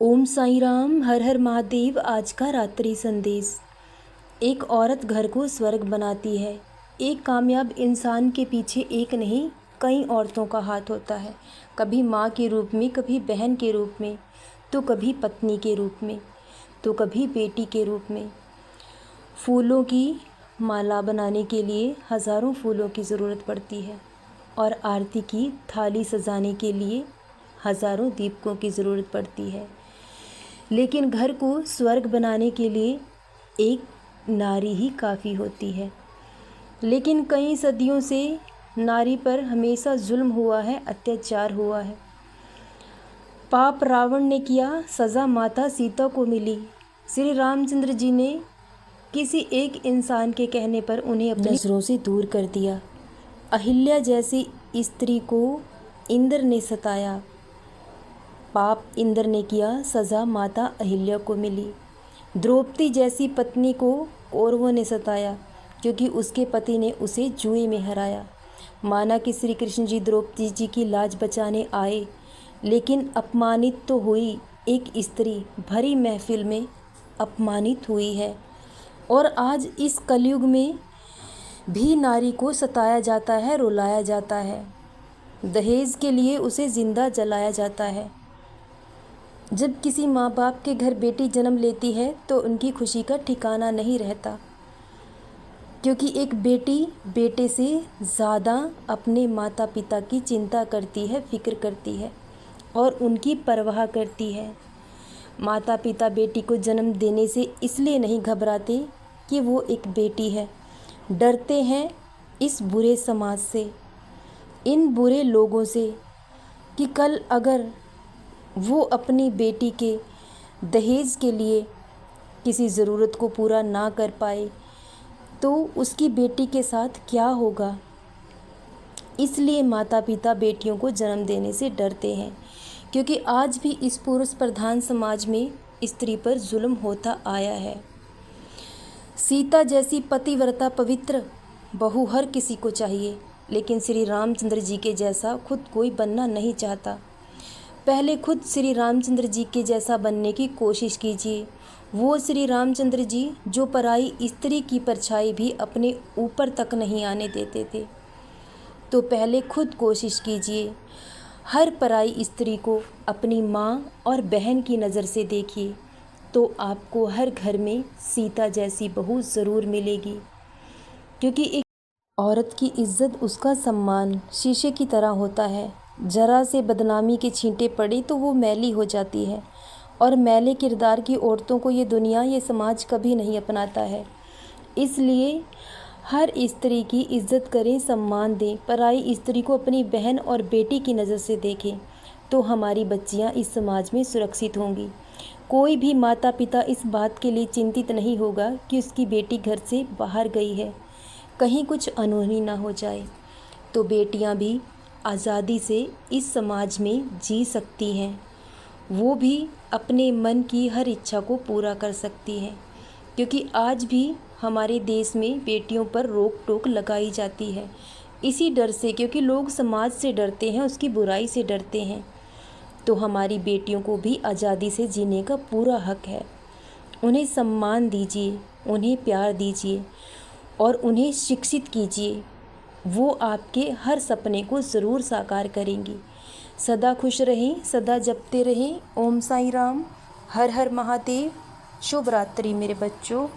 ओम साईं राम, हर हर महादेव। आज का रात्रि संदेश। एक औरत घर को स्वर्ग बनाती है। एक कामयाब इंसान के पीछे एक नहीं कई औरतों का हाथ होता है। कभी माँ के रूप में, कभी बहन के रूप में, तो कभी पत्नी के रूप में, तो कभी बेटी के रूप में। फूलों की माला बनाने के लिए हज़ारों फूलों की ज़रूरत पड़ती है और आरती की थाली सजाने के लिए हज़ारों दीपकों की ज़रूरत पड़ती है। लेकिन घर को स्वर्ग बनाने के लिए एक नारी ही काफ़ी होती है। लेकिन कई सदियों से नारी पर हमेशा जुल्म हुआ है, अत्याचार हुआ है। पाप रावण ने किया, सज़ा माता सीता को मिली। श्री रामचंद्र जी ने किसी एक इंसान के कहने पर उन्हें अपनी नज़रों से दूर कर दिया। अहिल्या जैसी स्त्री को इंद्र ने सताया। पाप इंद्र ने किया, सज़ा माता अहिल्या को मिली। द्रौपदी जैसी पत्नी को कौरवों ने सताया क्योंकि उसके पति ने उसे जुए में हराया। माना कि श्री कृष्ण जी द्रौपदी जी की लाज बचाने आए, लेकिन अपमानित तो हुई। एक स्त्री भरी महफिल में अपमानित हुई है। और आज इस कलयुग में भी नारी को सताया जाता है, रुलाया जाता है। दहेज के लिए उसे जिंदा जलाया जाता है। जब किसी माँ बाप के घर बेटी जन्म लेती है तो उनकी खुशी का ठिकाना नहीं रहता, क्योंकि एक बेटी बेटे से ज़्यादा अपने माता पिता की चिंता करती है, फिक्र करती है और उनकी परवाह करती है। माता पिता बेटी को जन्म देने से इसलिए नहीं घबराते कि वो एक बेटी है, डरते हैं इस बुरे समाज से, इन बुरे लोगों से, कि कल अगर वो अपनी बेटी के दहेज के लिए किसी ज़रूरत को पूरा ना कर पाए तो उसकी बेटी के साथ क्या होगा। इसलिए माता पिता बेटियों को जन्म देने से डरते हैं, क्योंकि आज भी इस पुरुष प्रधान समाज में स्त्री पर जुल्म होता आया है। सीता जैसी पतिव्रता पवित्र बहू हर किसी को चाहिए, लेकिन श्री रामचंद्र जी के जैसा खुद कोई बनना नहीं चाहता। पहले खुद श्री रामचंद्र जी के जैसा बनने की कोशिश कीजिए। वो श्री रामचंद्र जी जो पराई स्त्री की परछाई भी अपने ऊपर तक नहीं आने देते थे। तो पहले खुद कोशिश कीजिए। हर पराई स्त्री को अपनी माँ और बहन की नज़र से देखिए, तो आपको हर घर में सीता जैसी बहू ज़रूर मिलेगी। क्योंकि एक औरत की इज्जत, उसका सम्मान शीशे की तरह होता है। जरा से बदनामी के छींटे पड़े तो वो मैली हो जाती है, और मैले किरदार की औरतों को ये दुनिया, ये समाज कभी नहीं अपनाता है। इसलिए हर स्त्री की इज्जत करें, सम्मान दें। पराई स्त्री को अपनी बहन और बेटी की नज़र से देखें, तो हमारी बच्चियां इस समाज में सुरक्षित होंगी। कोई भी माता पिता इस बात के लिए चिंतित नहीं होगा कि उसकी बेटी घर से बाहर गई है, कहीं कुछ अनहोनी ना हो जाए। तो बेटियां भी आज़ादी से इस समाज में जी सकती हैं। वो भी अपने मन की हर इच्छा को पूरा कर सकती हैं, क्योंकि आज भी हमारे देश में बेटियों पर रोक टोक लगाई जाती है, इसी डर से, क्योंकि लोग समाज से डरते हैं, उसकी बुराई से डरते हैं। तो हमारी बेटियों को भी आज़ादी से जीने का पूरा हक है। उन्हें सम्मान दीजिए, उन्हें प्यार दीजिए और उन्हें शिक्षित कीजिए। वो आपके हर सपने को ज़रूर साकार करेंगी। सदा खुश रहें, सदा जपते रहें। ओम साईं राम, हर हर महादेव। शुभ रात्रि मेरे बच्चों।